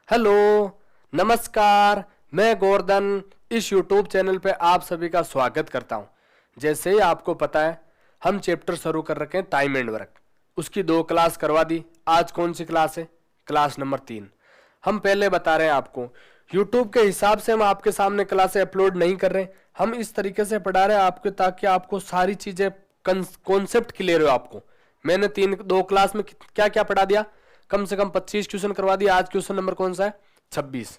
Hello, नमस्कार। मैं गोवर्धन इस YouTube चैनल पे आप सभी का स्वागत करता हूँ। जैसे ही आपको पता है हम चैप्टर शुरू कर रखे हैं टाइम एंड वर्क, उसकी 2 क्लास करवा दी। आज कौन सी क्लास है? Class number 3। हम पहले बता रहे हैं आपको YouTube के हिसाब से हम आपके सामने क्लासें अपलोड नहीं कर रहे, हम इस तरीके से पढ़ा रहे हैं आपके, ताकि आपको सारी चीज़ें कॉन्सेप्ट क्लियर हो। आपको मैंने 2 क्लास में क्या क्या पढ़ा दिया, कम से कम 25 क्वेश्चन करवा दिया। आज क्वेश्चन नंबर कौन सा है? 26।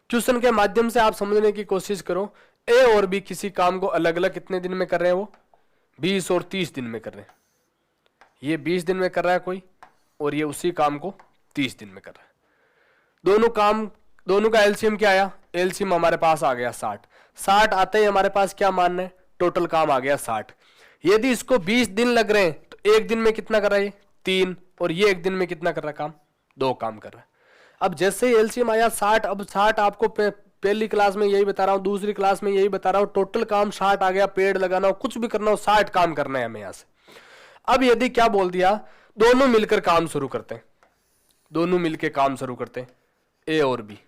क्वेश्चन के माध्यम से आप समझने की कोशिश करो। ए और बी किसी काम को अलग अलग कितने दिन में कर रहे हैं? वो 20 और 30 दिन में कर रहे हैं। ये 20 दिन में कर रहा है कोई, और ये उसी काम को 30 दिन में कर रहा है। दोनों का एलसीएम क्या आया? एलसीएम हमारे पास आ गया 60। 60 आते ही हमारे पास क्या मानना है? टोटल काम आ गया 60। यदि इसको 20 दिन लग रहे हैं तो एक दिन में कितना कर रहा है? 3। और ये एक दिन में कितना कर रहा है? काम 2 काम कर रहा है। अब जैसे ही एलसीएम आया 60, अब 60 आपको पहली क्लास में यही बता रहा हूं, दूसरी क्लास में यही बता रहा हूं, टोटल काम 60 आ गया। पेड़ लगाना हो, कुछ भी करना हो, 60 काम करना है हमें यहां से। अब यदि क्या बोल दिया, दोनों मिलकर काम शुरू करते हैं, दोनों मिलकर काम शुरू करते हैं, ए और बी।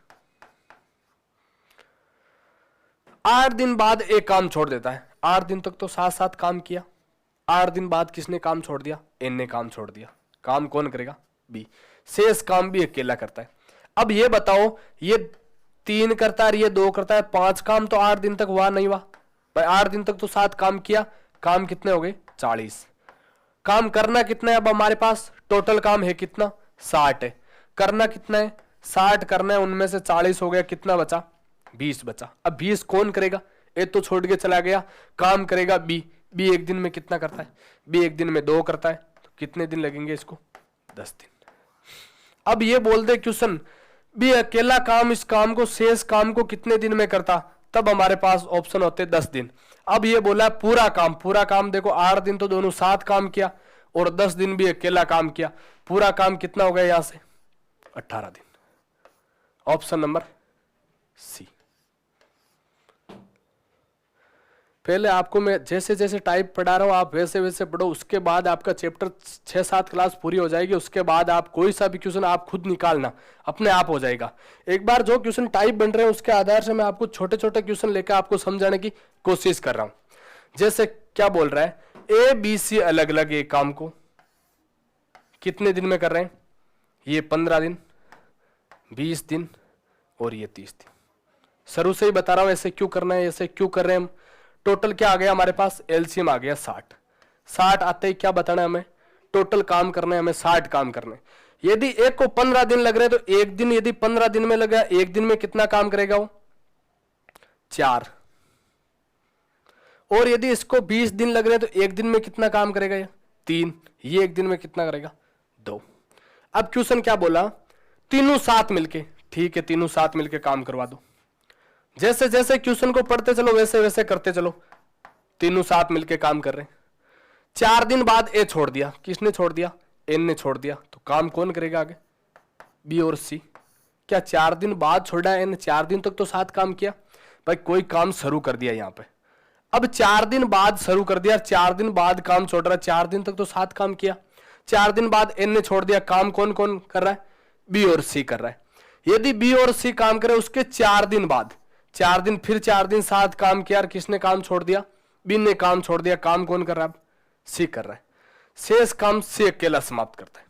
8 दिन बाद एक काम छोड़ देता है। 8 दिन तक तो साथ साथ काम किया। 8 दिन बाद किसने काम छोड़ दिया? एन ने काम छोड़ दिया। काम कौन करेगा? बी। शेष काम भी अकेला करता है। अब ये बताओ, ये 3 करता है, ये 2 करता है, 5 काम तो 8 दिन तक हुआ नहीं हुआ भाई? 8 दिन तक तो 7 काम किया। काम कितने हो गए? 40। काम करना कितना है अब हमारे पास? टोटल काम है कितना? 60 है। करना कितना है? 60 करना है, उनमें से 40 हो गया, कितना बचा? 20 बचा। अब 20 कौन करेगा? ए तो छोड़ के चला गया, काम करेगा बी। बी एक दिन में कितना करता है? बी एक दिन में 2 करता है। तो कितने दिन लगेंगे इसको? 10 दिन। अब ये बोल दे क्वेश्चन, बी अकेला काम इस काम को, शेष काम को कितने दिन में करता? तब हमारे पास ऑप्शन होते 10 दिन। अब ये बोला पूरा काम देखो, 8 दिन तो दोनों साथ काम किया और 10 दिन भी अकेला काम किया। पूरा काम कितना हो गया यहां से? 18 दिन। Option number C. पहले आपको मैं जैसे जैसे टाइप पढ़ा रहा हूं, आप वैसे वैसे पढ़ो। उसके बाद आपका चैप्टर 6-7 क्लास पूरी हो जाएगी। उसके बाद आप कोई सा भी क्वेश्चन आप खुद निकालना, अपने आप हो जाएगा। एक बार जो क्वेश्चन टाइप बन रहे हैं उसके आधार से मैं आपको छोटे छोटे क्वेश्चन लेकर आपको समझाने की कोशिश कर रहा हूं। जैसे क्या बोल रहा है, ए बी सी अलग अलग एक काम को कितने दिन में कर रहे हैं? ये 15 दिन, 20 दिन और ये 30 दिन। शुरू से ही बता रहा हूं ऐसे क्यों करना है, ऐसे क्यों कर रहे हैं हम। टोटल क्या आ गया हमारे पास? एलसीएम आ गया 60। 60 आते ही क्या बताना है हमें? टोटल काम करना है हमें, 60 काम करने। यदि एक को 15 दिन लग रहे हैं तो एक दिन यदि 15 दिन में लगा, एक दिन में कितना काम करेगा वो? 4। और यदि इसको 20 दिन लग रहे हैं तो एक दिन में कितना काम करेगा ये? 3। ये एक दिन में कितना करेगा? 2। अब क्वेश्चन क्या बोला? तीनों साथ मिलके, ठीक है, तीनों साथ मिलके काम करवा दो। जैसे जैसे क्वेश्चन को पढ़ते चलो वैसे वैसे करते चलो। तीनों साथ मिलके काम कर रहे हैं। 4 दिन बाद ए छोड़ दिया। किसने छोड़ दिया? एन ने छोड़ दिया। तो काम कौन करेगा आगे? बी और सी। क्या 4 दिन बाद छोड़ा है एन? 4 दिन तक तो साथ काम किया भाई, कोई काम शुरू कर दिया यहां पे। अब 4 दिन बाद शुरू कर दिया, 4 दिन बाद काम छोड़ रहा है। 4 दिन तक तो साथ काम किया। 4 दिन बाद एन ने छोड़ दिया। काम कौन कौन कर रहा है? बी और सी कर रहा है। यदि बी और सी काम करे, उसके 4 दिन बाद, 4 दिन फिर 4 दिन साथ काम किया और किसने काम छोड़ दिया? बी ने काम छोड़ दिया। काम कौन कर रहा है? सी कर रहा है। शेष काम सी अकेला समाप्त करता है।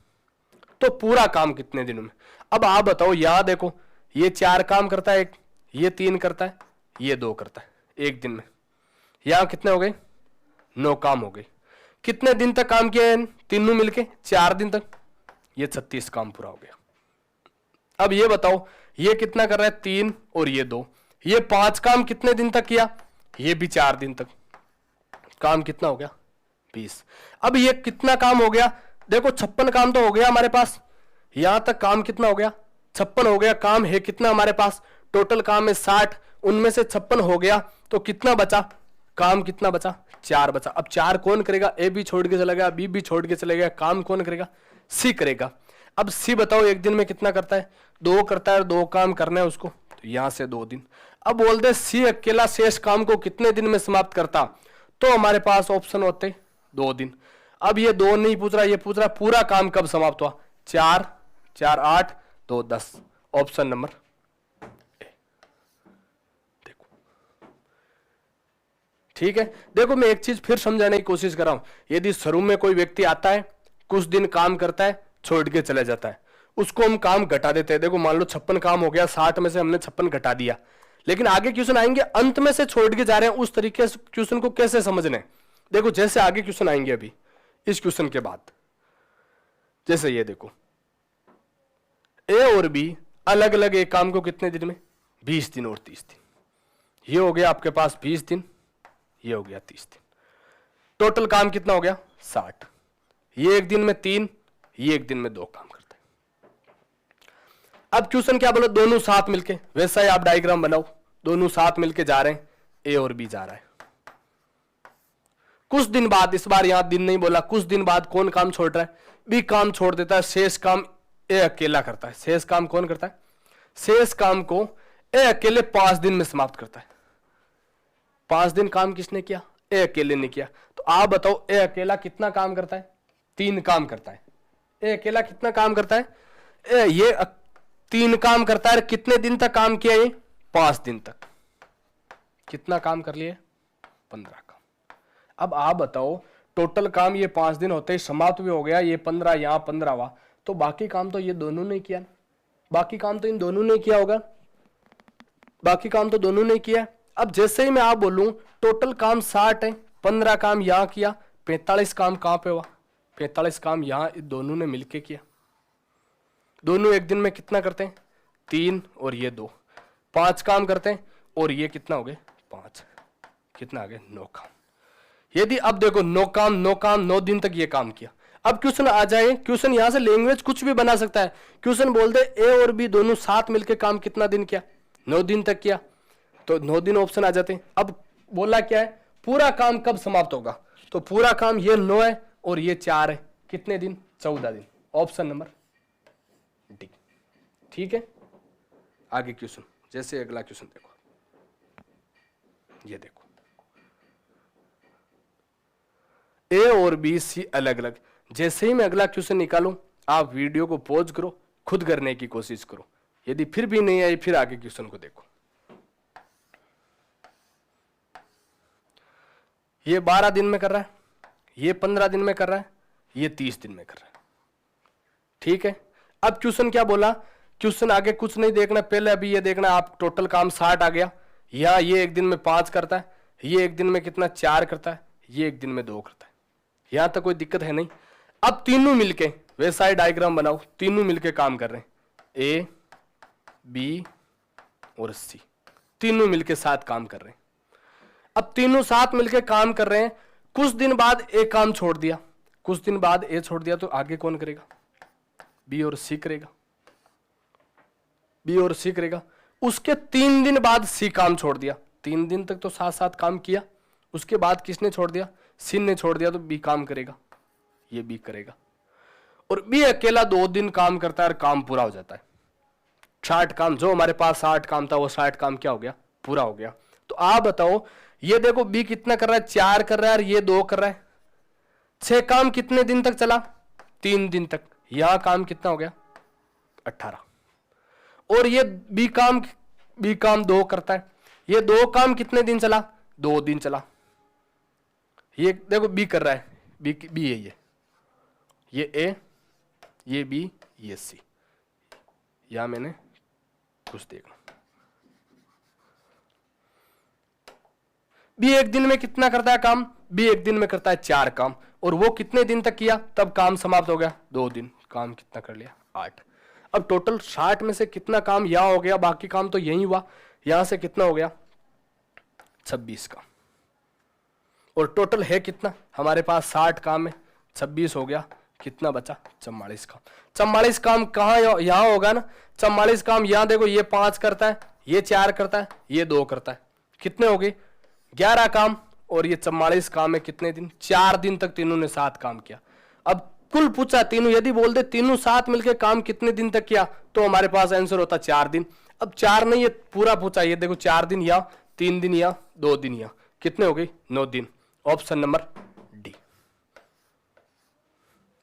तो पूरा काम कितने दिनों में? अब आप बताओ, यहां देखो, ये 4 काम करता है, ये 3 करता है, ये 2 करता है एक दिन में। यहां कितने हो गए? 9 काम हो गए। कितने दिन तक काम किया तीनों मिलके? 4 दिन तक। ये 36 काम पूरा हो गया। अब ये बताओ, ये कितना कर रहा है? 3 और ये 2। ये 5 काम कितने दिन तक किया? ये भी 4 दिन तक। काम कितना हो गया? 20। अब ये कितना काम हो गया? देखो 56 काम तो हो गया हमारे पास। यहां तक काम कितना हो गया? 56 हो गया। काम है कितना हमारे पास? टोटल काम है 60, उनमें से 56 हो गया तो कितना बचा? काम कितना बचा? 4 बचा। अब 4 कौन करेगा? ए भी छोड़ के चला गया, बी भी छोड़ के चले गया। काम कौन करेगा? सी करेगा। अब सी बताओ एक दिन में कितना करता है? 2 करता है और 2 काम करना है उसको, तो यहां से 2 दिन। अब बोल दे सी अकेला शेष काम को कितने दिन में समाप्त करता? तो हमारे पास ऑप्शन होते 2 दिन। अब ये 2 नहीं पूछ रहा, ये पूछ रहा पूरा काम कब समाप्त हुआ? 4 4 8 2 10। Option number A. देखो ठीक है, देखो मैं एक चीज फिर समझाने की कोशिश कर रहा हूं। यदि शुरू में कोई व्यक्ति आता है, कुछ दिन काम करता है, छोड़ के चला जाता है, उसको हम काम घटा देते हैं। देखो मान लो 56 काम हो गया, 60 में से हमने 56 घटा दिया, लेकिन आगे क्वेश्चन आएंगे अंत में से छोड़ के जा रहे हैं, उस तरीके से क्वेश्चन को कैसे समझने। देखो जैसे आगे क्वेश्चन आएंगे अभी इस क्वेश्चन के बाद, जैसे ये देखो ए और बी अलग अलग एक काम को कितने दिन में, 20 दिन और 30 दिन। ये हो गया आपके पास 20 दिन, ये हो गया 30 दिन, टोटल काम कितना हो गया 60। ये एक दिन में 3, ये एक दिन में 2 काम करता है। अब क्वेश्चन क्या बोला, दोनों साथ मिलके, वैसा ही आप डायग्राम बनाओ, दोनों साथ मिलके जा रहे हैं, ए और बी जा रहा है। कुछ दिन बाद, इस बार यहां दिन नहीं बोला, कुछ दिन बाद कौन काम छोड़ रहा है, बी काम छोड़ देता है, शेष काम ए अकेला करता है। शेष काम कौन करता है, शेष काम को ए अकेले 5 दिन में समाप्त करता है। 5 दिन काम किसने किया, ए अकेले ने किया। तो आप बताओ ए अकेला कितना काम करता है, 3 काम करता है। ए अकेला कितना काम करता है, ये 3 काम करता है। कितने दिन तक काम किया ये, 5 दिन तक। कितना काम कर लिए, 15 काम। अब आप बताओ टोटल काम ये 5 दिन होते ही समाप्त भी हो गया, ये 15 यहां 15 हुआ, तो बाकी काम तो ये दोनों ने किया, बाकी काम तो इन दोनों ने किया होगा, बाकी काम तो दोनों ने किया। अब जैसे ही मैं आप बोलूं टोटल काम 60 है, 15 काम यहां किया, 45 काम कहां पे हुआ, 45 काम यहां दोनों ने मिलके किया। दोनों एक दिन में कितना करते हैं, 3 और ये 2, 5 काम करते हैं, और ये कितना हो गए 5, कितना आ गए 9 काम। यदि अब देखो 9 काम 9 काम 9 दिन तक ये काम किया। अब क्वेश्चन आ जाए, क्वेश्चन यहां से लैंग्वेज कुछ भी बना सकता है। क्वेश्चन बोल दे ए और बी दोनों साथ मिलकर काम कितना दिन किया, 9 दिन तक किया, तो 9 दिन ऑप्शन आ जाते हैं। अब बोला क्या है, पूरा काम कब समाप्त होगा, तो पूरा काम ये 9 है और ये 4 है, कितने दिन, 14 दिन। Option number D. ठीक है, आगे क्वेश्चन, जैसे अगला क्वेश्चन देखो, ये देखो ए और बी सी अलग अलग। जैसे ही मैं अगला क्वेश्चन निकालूं, आप वीडियो को पॉज करो, खुद करने की कोशिश करो। यदि फिर भी नहीं आई, फिर आगे क्वेश्चन को देखो। ये 12 दिन में कर रहा है, ये 15 दिन में कर रहा है, ये 30 दिन में कर रहा है। ठीक है, अब क्वेश्चन क्या बोला, क्वेश्चन आगे कुछ नहीं देखना, पहले अभी ये देखना, आप टोटल काम 60 आ गया, या ये एक दिन में 5 करता है, ये एक दिन में कितना 4 करता है, ये एक दिन में 2 करता है। यहां तक कोई दिक्कत है नहीं। अब तीनों मिलके वैसा ही डायग्राम बनाओ, तीनों मिलके काम कर रहे हैं, ए बी और सी, तीनों मिलके साथ काम कर रहे हैं। अब तीनों साथ मिलके काम कर रहे हैं, कुछ दिन बाद ए काम छोड़ दिया, कुछ दिन बाद ए छोड़ दिया, तो आगे कौन करेगा, बी और सी करेगा, बी और सी करेगा। उसके 3 दिन बाद सी काम छोड़ दिया, 3 दिन तक तो साथ साथ काम किया, उसके बाद किसने छोड़ दिया, सी ने छोड़ दिया, तो बी काम करेगा, ये बी करेगा। और बी अकेला 2 दिन काम करता है और काम पूरा हो जाता है। 60 काम, जो हमारे पास 60 काम था, वो 60 काम क्या हो गया, पूरा हो गया। तो आप बताओ, ये देखो बी कितना कर रहा है, 4 कर रहा है और ये 2 कर रहा है। 6 काम कितने दिन तक चला, 3 दिन तक। यहां काम कितना हो गया, 18। और ये बी काम 2 करता है, ये 2 काम कितने दिन चला, 2 दिन चला। ये देखो बी कर रहा है, बी है ये ए, ये बी, ये सी। यहां मैंने कुछ देखना, बी एक दिन में कितना करता है काम, बी एक दिन में करता है 4 काम, और वो कितने दिन तक किया, तब काम समाप्त हो गया, 2 दिन। काम कितना कर लिया, 8। अब टोटल 60 में से कितना काम यहां हो गया, बाकी काम तो यही हुआ, यहां से कितना हो गया, 26 काम। और टोटल है कितना, हमारे पास 60 काम है, 26 हो गया, कितना बचा, 44 काम। 44 काम कहाँ, यहां होगा ना, 44 काम यहां देखो, ये 5 करता है, ये 4 करता है, ये 2 करता है, कितने हो गए, 11 काम। और ये 44 काम है कितने दिन, 4 दिन तक तीनों ने साथ काम किया। अब कुल पूछा तीनों, यदि बोल दे तीनों साथ मिलकर काम कितने दिन तक किया, तो हमारे पास आंसर होता 4 दिन। अब 4 नहीं, ये पूरा पूछा, ये देखो 4 दिन या 3 दिन या 2 दिन, या कितने हो गए, 9 दिन। Option number D.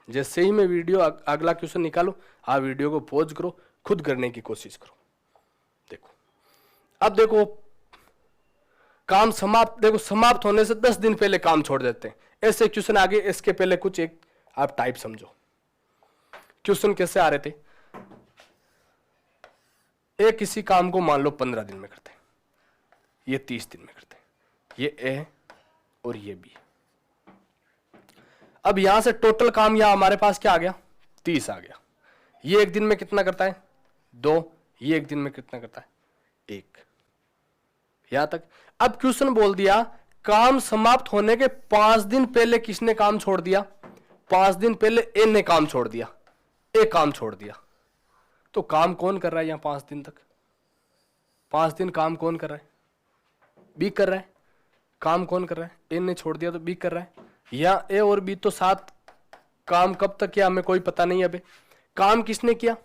जैसे ही मैं वीडियो अगला क्वेश्चन निकालू, आप वीडियो को पॉज करो, खुद करने की कोशिश करो। देखो अब देखो काम समाप्त, देखो समाप्त होने से 10 दिन पहले काम छोड़ देते हैं। ऐसे क्वेश्चन आगे, इसके पहले कुछ एक आप टाइप समझो। क्वेश्चन कैसे आ रहे थे, एक किसी काम को मान लो 15 दिन में करते हैं, ये 30 दिन में करते हैं, ये ए और ये बी। अब यहां से टोटल काम यहां हमारे पास क्या आ गया, 30 आ गया। ये एक दिन में कितना करता है, 2। ये एक दिन में कितना करता है, 1। यहां तक। अब क्वेश्चन बोल दिया काम समाप्त होने के 5 दिन पहले किसने काम छोड़ दिया, 5 दिन पहले ए ने काम छोड़ दिया, ए काम छोड़ दिया। तो काम कौन कर रहा है यहां 5 दिन तक, 5 दिन काम कौन कर रहा है, बी कर रहा है। काम कौन कर रहा है, ए ने छोड़ दिया तो बी कर रहा है। या ए और बी तो साथ काम कब तक किया हमें कोई पता नहीं। अबे काम किसने किया,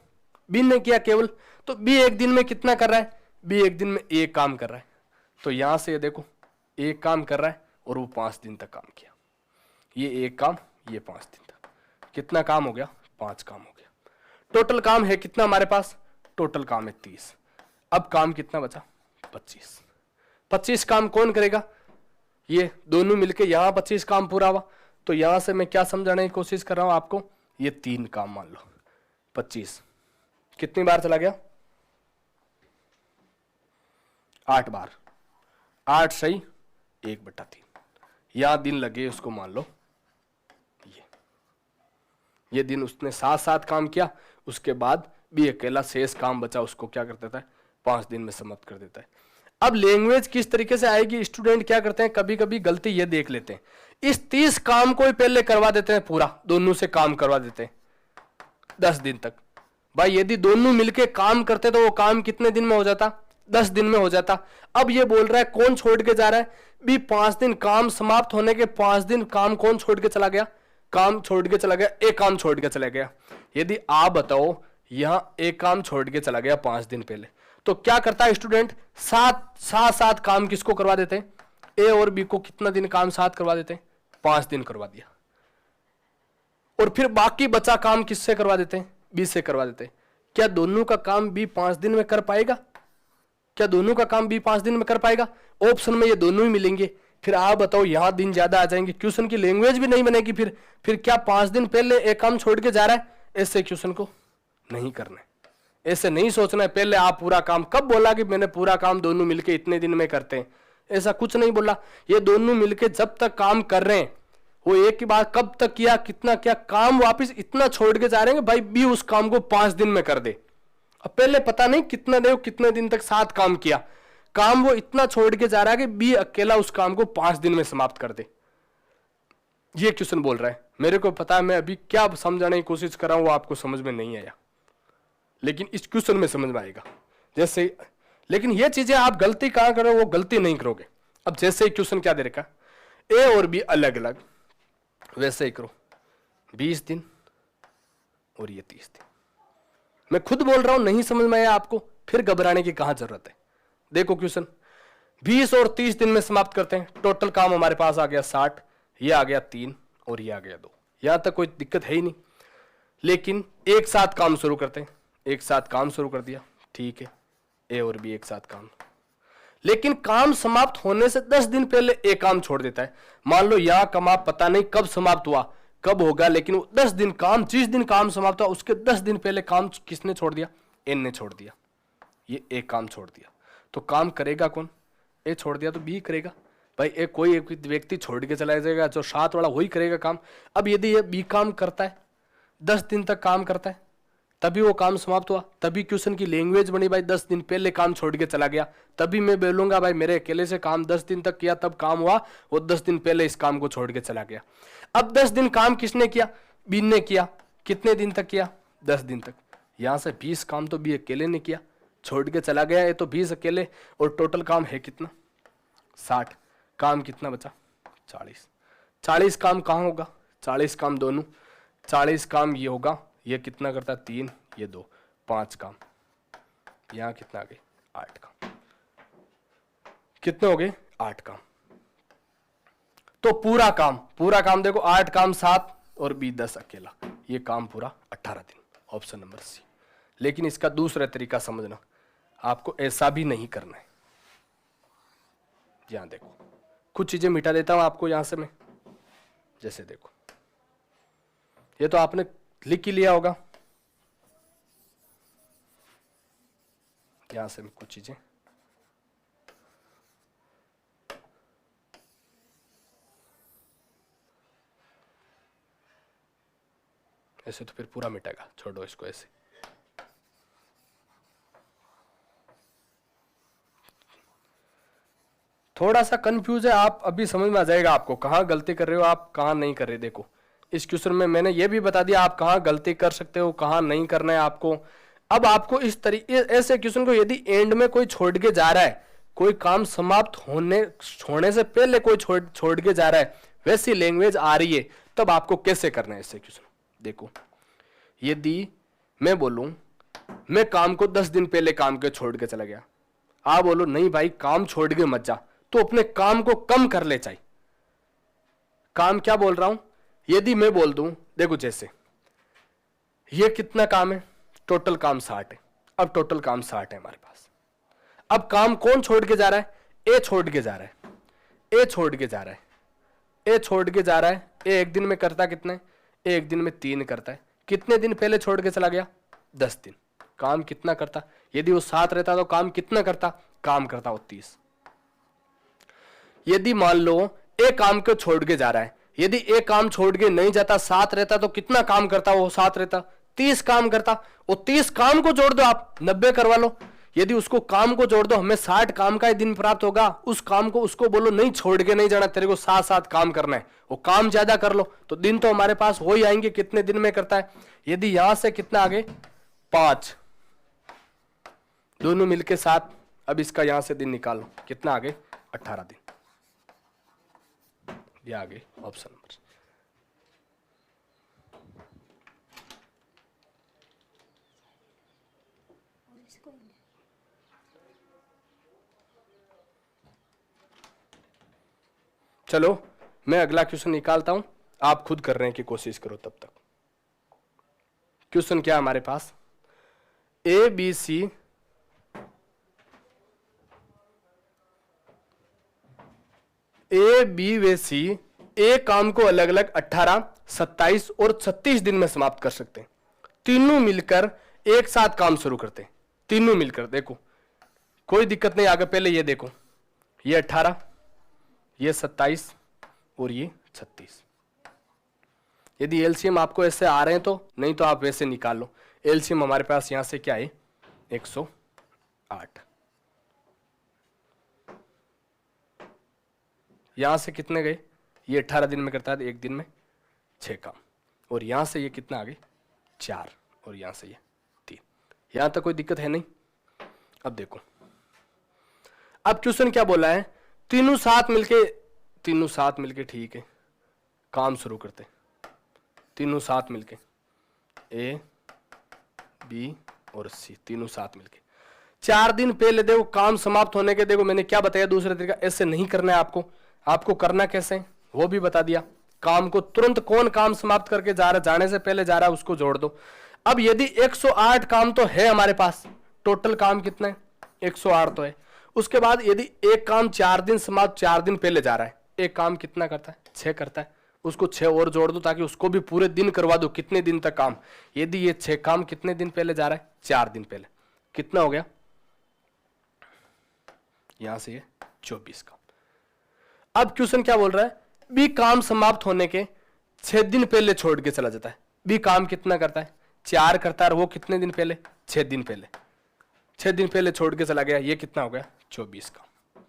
बी ने किया केवल। तो बी एक दिन में कितना कर रहा है, बी एक दिन में एक काम कर रहा है। तो यहां से देखो एक काम कर रहा है और वो 5 दिन तक काम किया। ये एक काम, ये 5 दिन तक, कितना काम हो गया, 5 काम हो गया। टोटल काम है कितना हमारे पास, टोटल काम है 30। अब काम कितना बचा, 25। 25 काम कौन करेगा, ये दोनों मिलके। यहां 25 काम पूरा हुआ। तो यहां से मैं क्या समझाने की कोशिश कर रहा हूं आपको, ये 3 काम मान लो, 25 कितनी बार चला गया, 8 बार। 8 सही 1/3। यहां दिन लगे उसको मान लो ये दिन उसने साथ साथ काम किया। उसके बाद भी अकेला शेष काम बचा, उसको क्या कर देता है, 5 दिन में समाप्त कर देता है। अब लैंग्वेज किस तरीके से आएगी, स्टूडेंट क्या करते हैं, कभी कभी गलती ये देख लेते हैं, इस 30 काम को ही पहले करवा देते हैं, पूरा दोनों से काम करवा देते हैं 10 दिन तक। भाई यदि दोनों मिलके काम करते तो वो काम कितने दिन में हो जाता, 10 दिन में हो जाता। अब ये बोल रहा है कौन छोड़ के जा रहा है, भी 5 दिन काम समाप्त होने के 5 दिन काम कौन छोड़ के चला गया, काम छोड़ के चला गया, एक काम छोड़ के चला गया। यदि आप बताओ यहां एक काम छोड़ के चला गया 5 दिन पहले, तो क्या करता है स्टूडेंट, साथ काम किसको करवा देते हैं, ए और बी को कितना दिन काम साथ करवा देते हैं, 5 दिन करवा दिया। और फिर बाकी बचा काम किससे करवा देते हैं, बी से करवा देते हैं। क्या दोनों का काम बी 5 दिन में कर पाएगा, क्या दोनों का काम बी 5 दिन में कर पाएगा, ऑप्शन में ये दोनों ही मिलेंगे। फिर आप बताओ यहां दिन ज्यादा आ जाएंगे, क्वेश्चन की लैंग्वेज भी नहीं बनेगी। फिर क्या 5 दिन पहले एक काम छोड़ के जा रहा है, ऐसे क्वेश्चन को नहीं करना है, ऐसे नहीं सोचना है। पहले आप पूरा काम, कब बोला कि मैंने पूरा काम दोनों मिलके इतने दिन में करते हैं, ऐसा कुछ नहीं बोला। ये दोनों मिलके जब तक काम कर रहे हैं, वो एक ही बात, कब तक किया, कितना क्या काम, वापिस इतना छोड़ के जा रहे हैं भाई बी उस काम को 5 दिन में कर दे। अब पहले पता नहीं कितने दिन तक साथ काम किया, काम वो इतना छोड़ के जा रहा है कि बी अकेला उस काम को 5 दिन में समाप्त कर दे। ये क्वेश्चन बोल रहा है। मेरे को पता है मैं अभी क्या समझाने की कोशिश कर रहा हूं वो आपको समझ में नहीं आया, लेकिन इस क्वेश्चन में समझ में आएगा। जैसे, लेकिन ये चीजें आप गलती कहां करो, वो गलती नहीं करोगे। अब जैसे ही क्वेश्चन क्या दे रखा, ए और बी अलग अलग, वैसे ही करो 20 दिन और ये 30 दिन। मैं खुद बोल रहा हूं, नहीं समझ में आया आपको, फिर घबराने की कहां जरूरत है। देखो क्वेश्चन 20 और 30 दिन में समाप्त करते हैं। टोटल काम हमारे पास आ गया 60, ये आ गया 3 और ये आ गया 2। यहां तक कोई दिक्कत है ही नहीं। लेकिन एक साथ काम शुरू करते हैं, एक साथ काम शुरू कर दिया, ठीक है, ए और बी एक साथ काम। लेकिन काम समाप्त होने से 10 दिन पहले एक काम छोड़ देता है। मान लो यहां काम पता नहीं कब समाप्त हुआ, कब होगा, लेकिन वो 10 दिन काम, जिस दिन काम समाप्त हुआ उसके 10 दिन पहले काम किसने छोड़ दिया, एन ने छोड़ दिया। ये एक काम छोड़ दिया, तो काम करेगा कौन, ए छोड़ दिया तो बी करेगा। भाई एक कोई एक व्यक्ति छोड़ के चला जाएगा, जो साथ वाला वही करेगा काम। अब यदि ये बी काम करता है, 10 दिन तक काम करता है, तभी वो काम समाप्त हुआ, तभी क्वेश्चन की लैंग्वेज बनी भाई 10 दिन पहले काम छोड़ के चला गया। तभी मैं बोलूंगा भाई मेरे अकेले से काम 10 दिन तक किया, तब काम हुआ, वो 10 दिन पहले इस काम को छोड़ के चला गया। अब 10 दिन काम किसने किया, बी ने किया। कितने दिन तक किया, 10 दिन तक। यहां से 20 काम तो बी अकेले ने किया, छोड़ के चला गया है, तो 20 अकेले, और टोटल काम है कितना, 60। काम कितना बचा, 40। 40 काम कहाँ होगा, 40 काम दोनों, 40 काम ये होगा, ये कितना करता है 3, ये 2, 5 काम। यहां कितना आ गए, 8 काम। कितने हो गए, 8 काम। तो पूरा काम देखो 8 काम 7 और बी 10 अकेला, ये काम पूरा 18 दिन। Option number C. लेकिन इसका दूसरा तरीका समझना, आपको ऐसा भी नहीं करना है। यहां देखो, कुछ चीजें मिटा देता हूं आपको यहां से मैं। जैसे देखो, ये तो आपने लिख ही लिया होगा, यहां से मैं कुछ चीजें ऐसे तो फिर पूरा मिटेगा, छोड़ो इसको ऐसे। थोड़ा सा कंफ्यूज है आप, अभी समझ में आ जाएगा आपको कहां गलती कर रहे हो आप, कहां नहीं कर रहे। देखो इस क्वेश्चन में मैंने ये भी बता दिया आप कहां गलती कर सकते हो, कहां नहीं करना है आपको। अब आपको इस तरीके ऐसे क्वेश्चन को यदि एंड में कोई छोड़ के जा रहा है, कोई काम समाप्त होने से पहले कोई छोड़ के जा रहा है, वैसी लैंग्वेज आ रही है, तब आपको कैसे करना है ऐसे क्वेश्चन। देखो यदि मैं बोलूं मैं काम को 10 दिन पहले काम के छोड़ के चला गया, आप बोलो नहीं भाई काम छोड़ के मत जा, तो अपने काम को कम कर ले। चाहिए काम क्या बोल रहा हूं, यदि मैं बोल दूं देखो जैसे ये कितना काम है, टोटल काम 60 है। अब टोटल काम 60 है हमारे पास। अब काम कौन छोड़ के जा रहा है, ए छोड़ के जा रहा है, ए छोड़ के जा रहा है, ए छोड़ के जा रहा है। ए एक दिन में करता कितने, एक दिन में 3 करता है। कितने दिन पहले छोड़ के चला गया, 10 दिन। काम कितना करता, यदि वो 7 रहता तो काम कितना करता, काम करता वो 30। यदि मान लो ए काम को छोड़ के जा रहा है, यदि ए काम छोड़ के नहीं जाता 7 रहता तो कितना काम करता, वो 7 रहता 30 काम करता। वो 30 काम को जोड़ दो आप, 90 करवा लो। यदि उसको काम को जोड़ दो, हमें 60 काम का ही दिन प्राप्त होगा। उस काम को उसको बोलो नहीं छोड़ के नहीं जाना, तेरे को 7-7 काम करना है, वो काम ज्यादा कर लो, तो दिन तो हमारे पास हो ही आएंगे। कितने दिन में करता है, यदि यहां से कितना आगे 5, दोनों मिलके 7। अब इसका यहां से दिन निकाल लो, कितना आगे 18 दिन। ये आगे ऑप्शन नंबर। चलो मैं अगला क्वेश्चन निकालता हूं, आप खुद कर रहे हैं कि कोशिश करो तब तक। क्वेश्चन क्या हमारे पास, A B C A B व सी ए काम को अलग अलग 18, 27 और 36 दिन में समाप्त कर सकते हैं। तीनों मिलकर एक साथ काम शुरू करते हैं, तीनों मिलकर। देखो कोई दिक्कत नहीं, आगे पहले ये देखो, ये 18, ये 27 और ये 36। यदि एलसीएम आपको ऐसे आ रहे हैं तो, नहीं तो आप वैसे निकाल लो। एलसीएम हमारे पास यहां से क्या है 108। यहां से कितने गए, ये 18 दिन में करता है, एक दिन में 6 काम। और यहां से ये कितना आ गए 4, और यहां से ये 3। यहां तक कोई दिक्कत है नहीं। अब देखो, अब क्वेश्चन क्या बोला है, तीनों साथ मिलके ठीक है काम शुरू करते। तीनों साथ मिलके ए बी और सी, तीनों साथ मिलके 4 दिन पहले देखो काम समाप्त होने के। देखो मैंने क्या बताया दूसरा तरीका, ऐसे नहीं करना है आपको। आपको करना कैसे वो भी बता दिया। काम को तुरंत कौन काम समाप्त करके जा रहा, जाने से पहले जा रहा है, उसको जोड़ दो। अब यदि 108 काम तो है हमारे पास, टोटल काम कितना है 108 तो है। उसके बाद यदि एक काम 4 दिन समाप्त 4 दिन पहले जा रहा है, एक काम कितना करता है 6 करता है, उसको 6 और जोड़ दो ताकि उसको भी पूरे दिन करवा दो। कितने दिन तक काम, यदि ये 6 काम कितने दिन पहले जा रहा है 4 दिन पहले, कितना हो गया यहां से ये 24 काम। अब क्वेश्चन क्या बोल रहा है, बी काम समाप्त होने के 6 दिन पहले छोड़ के चला जाता है। बी काम कितना करता है 4 करता है, और वो कितने दिन पहले 6 दिन पहले, 6 दिन पहले छोड़ के चला गया। ये कितना हो गया 24 काम।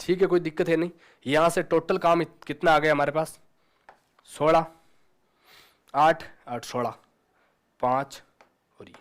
ठीक है कोई दिक्कत है नहीं। यहां से टोटल काम कितना आ गया हमारे पास 16, 8 8 16 5 और ये।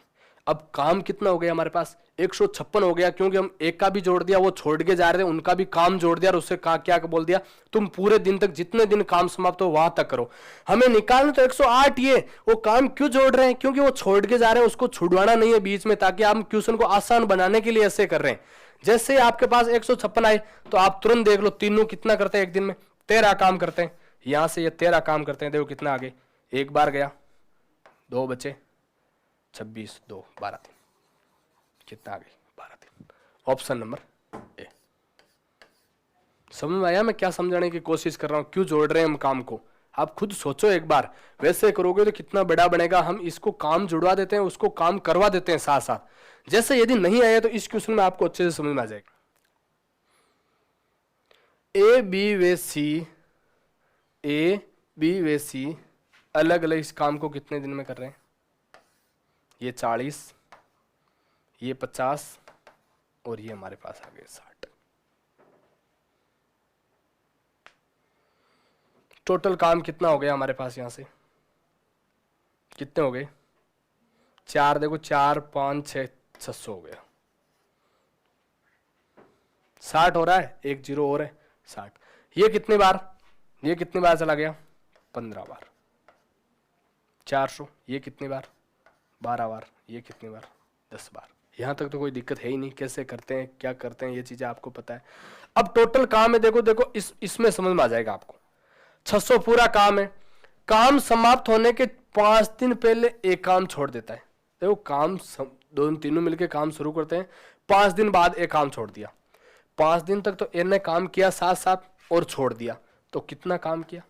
अब काम कितना हो गया हमारे पास 156 हो गया, क्योंकि हम एक का भी जोड़ दिया, वो छोड़ के जा रहे थे उनका भी काम जोड़ दिया, और उससे क्या बोल दिया तुम पूरे दिन तक जितने दिन काम समाप्त हो वहां तक करो। हमें निकालना तो 108 ये, वो काम क्यों जोड़ रहे हैं, क्योंकि वो छोड़ के जा रहे हैं, उसको छुड़वाना नहीं है बीच में, ताकि हम क्वेश्चन को आसान बनाने के लिए ऐसे कर रहे हैं। जैसे आपके पास 156 आए तो आप तुरंत देख लो तीनों कितना करते हैं एक दिन में 13 काम करते हैं। यहां से ये 13 काम करते हैं, देखो कितना आगे, एक बार गया 2 बचे 26 2 12 दिन, कितना आ गई 12 दिन। Option number A. समझ में आया मैं क्या समझाने की कोशिश कर रहा हूं, क्यों जोड़ रहे हैं हम काम को? आप खुद सोचो एक बार, वैसे करोगे तो कितना बड़ा बनेगा। हम इसको काम जुड़वा देते हैं, उसको काम करवा देते हैं साथ साथ। जैसे यदि नहीं आया तो इस क्वेश्चन में आपको अच्छे से समझ में आ जाएगा। ए बी वे सी अलग अलग इस काम को कितने दिन में कर रहे हैं? ये 40, ये 50 और ये हमारे पास आ गए 60। टोटल काम कितना हो गया हमारे पास? यहां से कितने हो गए? 4, देखो 4 5 6 600 हो गया। 60 हो रहा है, एक जीरो और है 60। ये कितनी बार? ये कितनी बार चला गया? 15 बार। 400, ये कितनी बार? 12 बार। ये कितनी बार? 10 बार। यहां तक तो कोई दिक्कत है ही नहीं। कैसे करते हैं, क्या करते हैं, ये चीजें आपको पता है। अब टोटल काम है, देखो देखो इसमें समझ में आ जाएगा आपको। 600 पूरा काम है। काम समाप्त होने के 5 दिन पहले एक काम छोड़ देता है। देखो काम दोनों तीनों मिलके काम शुरू करते हैं, 5 दिन बाद एक काम छोड़ दिया। 5 दिन तक तो इन्हें काम किया साथ साथ और छोड़ दिया, तो कितना काम किया?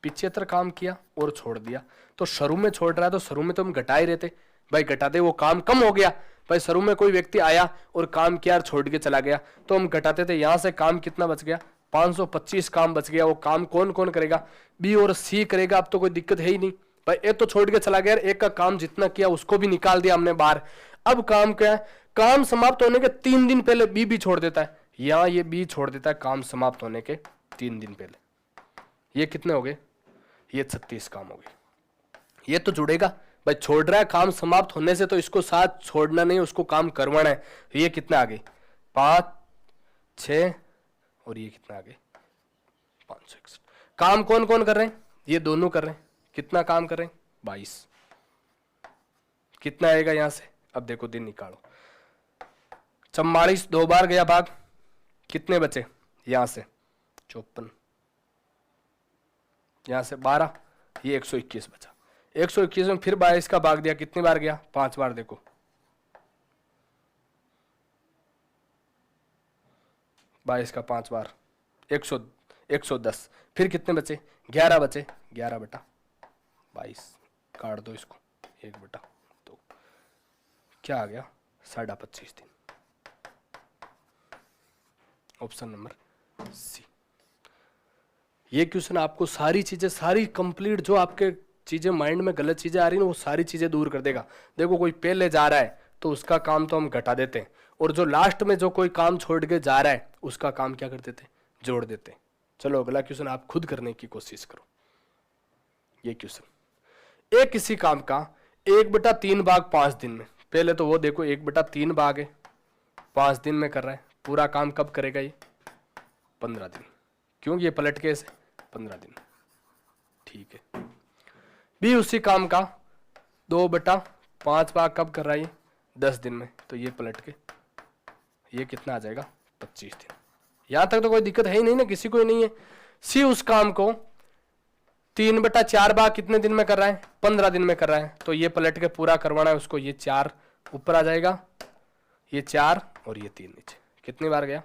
75 काम किया और छोड़ दिया। तो शुरू में छोड़ रहा है तो शुरू में तो हम घटा ही रहते भाई, घटाते वो काम कम हो गया भाई। शुरू में कोई व्यक्ति आया और काम किया और छोड़ के चला गया तो हम घटाते थे। यहां से काम कितना बच गया? 525 काम बच गया। वो काम कौन कौन करेगा? बी और सी करेगा। अब तो कोई दिक्कत है ही नहीं भाई, एक तो छोड़ के चला गया, एक का काम जितना किया उसको भी निकाल दिया हमने बाहर। अब काम क्या है? काम समाप्त होने के 3 दिन पहले बी भी छोड़ देता है। यहां ये बी छोड़ देता है काम समाप्त होने के 3 दिन पहले। ये कितने हो गए? ये 36 काम हो गए। ये तो जुड़ेगा भाई, छोड़ रहा है काम समाप्त होने से, तो इसको साथ छोड़ना नहीं, उसको काम करवाना है। ये कितना आ गए? 5 6 और ये कितना आ गए? 561। काम कौन कौन कर रहे हैं? ये दोनों कर रहे हैं। कितना काम कर रहे हैं? 22। कितना आएगा यहां से? अब देखो दिन निकालो। 44 2 बार गया भाग, कितने बचे? यहां से 54, यहां से 12, ये 121 बचा। 121 में फिर 22 का भाग दिया, कितनी बार गया? 5 बार। देखो 22 का 5 बार 110। फिर कितने बचे? 11 बचे। 11 बटा 22 काट दो इसको, 1 बटा 2। क्या आ गया? 25.5 दिन। Option number C. ये क्वेश्चन आपको सारी चीजें, सारी कंप्लीट जो आपके चीजें माइंड में गलत चीजें आ रही है ना, वो सारी चीजें दूर कर देगा। देखो कोई पहले जा रहा है तो उसका काम तो हम घटा देते हैं, और जो लास्ट में जो कोई काम छोड़ के जा रहा है उसका काम क्या कर देते? जोड़ देते। चलो अगला क्वेश्चन आप खुद करने की कोशिश करो। ये क्वेश्चन, एक किसी काम का 1/3 भाग 5 दिन में। पहले तो वो देखो 1/3 भाग है, 5 दिन में कर रहा है। पूरा काम कब करेगा ये? 15 दिन। क्यों? ये पलट के ऐसे 15 दिन। ठीक है। भी उसी काम का 2/5 भाग कब कर रहा है ये? 10 दिन में। तो ये पलट के ये कितना आ जाएगा? 25 दिन। यहां तक तो कोई दिक्कत है ही नहीं ना, किसी को ही नहीं है। सी उस काम को 3/4 भाग कितने दिन में कर रहा है? 15 दिन में कर रहा है। तो ये पलट के पूरा करवाना है उसको। ये 4 ऊपर आ जाएगा, ये 4 और ये 3 नीचे। कितनी बार गया?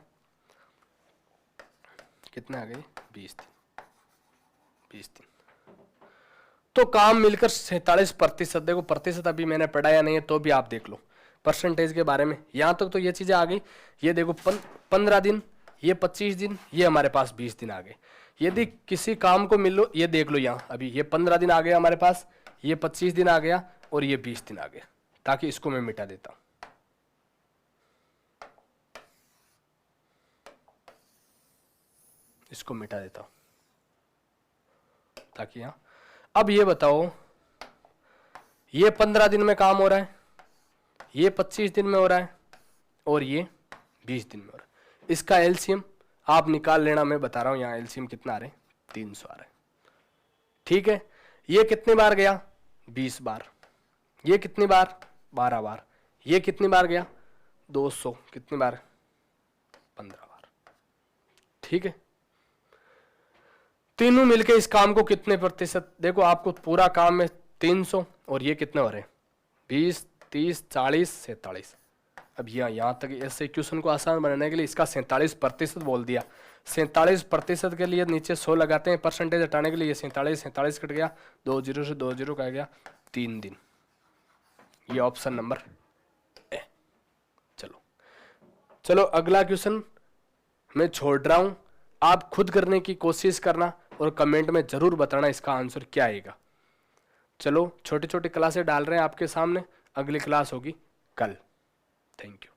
कितने आ गए? 20 दिन। 20 दिन। तो काम मिलकर 47%। देखो प्रतिशत अभी मैंने पढ़ाया नहीं है तो भी आप देख लो परसेंटेज के बारे में। यहां तक तो ये चीजें आ गई। ये देखो 15 दिन, ये 25 दिन, ये हमारे पास 20 दिन आ गए। यदि किसी काम को मिल लो, ये देख लो यहाँ अभी ये 15 दिन आ गया हमारे पास, ये 25 दिन आ गया और ये 20 दिन आ गया। ताकि इसको मैं मिटा देता हूं। इसको मिटा देता हूं ताकि यहां। अब ये बताओ, ये 15 दिन में काम हो रहा है, ये 25 दिन में हो रहा है और ये 20 दिन में हो रहा है। इसका एलसीएम आप निकाल लेना, मैं बता रहा हूं यहां एलसीएम कितना आ रहा है? 300 आ रहा है। ठीक है। ये कितनी बार गया? 20 बार। ये कितनी बार? 12 बार। ये कितनी बार गया? 200। कितनी बार? 15 बार। ठीक है। तीनों मिलके इस काम को कितने प्रतिशत? देखो आपको पूरा काम में 300 और ये कितने हो रहे हैं? 20 30, 40, 47। अब यहाँ तक ऐसे क्वेश्चन को आसान बनाने के लिए इसका 47% बोल दिया। 47% के लिए नीचे 100 लगाते हैं, परसेंटेज हटाने के लिए ये 47 कट गया, 2 जीरो से 2 जीरो कट गया, 3 दिन। ये ऑप्शन नंबर ए। चलो अगला क्वेश्चन मैं छोड़ रहा हूं, आप खुद करने की कोशिश करना और कमेंट में जरूर बताना इसका आंसर क्या आएगा। चलो छोटी छोटी क्लासें डाल रहे हैं आपके सामने, अगली क्लास होगी कल। Thank you.